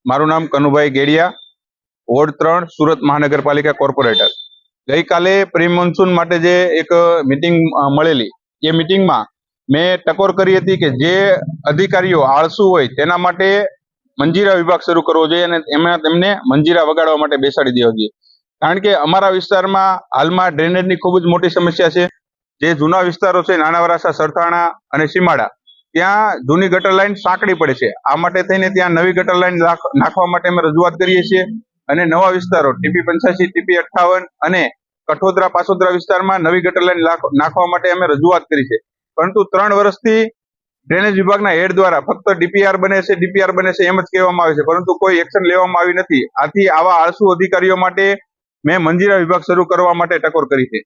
મારું નામ કનુભાઈ ગેડિયા, વોર્ડ 3, સુરત મહાનગરપાલિકા કોર્પોરેટર। ગઈકાલે પ્રી મોન્સૂન માટે જે એક મીટિંગ મળેલી, એ મીટિંગમાં મેં ટકોર કરી હતી કે જે અધિકારીઓ આળસુ હોય તેના માટે મંજીરા વિભાગ શરૂ કરવો જોઈએ અને તેમને મંજીરા વગાડવા માટે બેસાડી દેવા જોઈએ। કારણ કે અમારા વિસ્તારમાં હાલમાં ડ્રેનેજની ખૂબ જ મોટી સમસ્યા છે। જે જૂના વિસ્તારો છે, નાના વરાસા, સરથાણા અને સીમાડા, ત્યાં જૂની ગટર લાઈન સાંકડી પડે છે। આ માટે થઈને ત્યાં નવી ગટર લાઈન નાખવા માટે અમે રજૂઆત કરીએ છીએ અને નવા વિસ્તારો TP 85, TP 58 અને કઠોદરા પાસોદરા વિસ્તારમાં નવી ગટર લાઈન નાખવા માટે અમે રજૂઆત કરી છે। પરંતુ 3 વર્ષથી ડ્રેનેજ વિભાગના હેડ દ્વારા ફક્ત DPR બને છે એમ જ કહેવામાં આવે છે, પરંતુ કોઈ એક્શન લેવામાં આવી નથી। આથી આવા આળસુ અધિકારીઓ માટે મેં મંજીરા વિભાગ શરૂ કરવા માટે ટકોર કરી છે।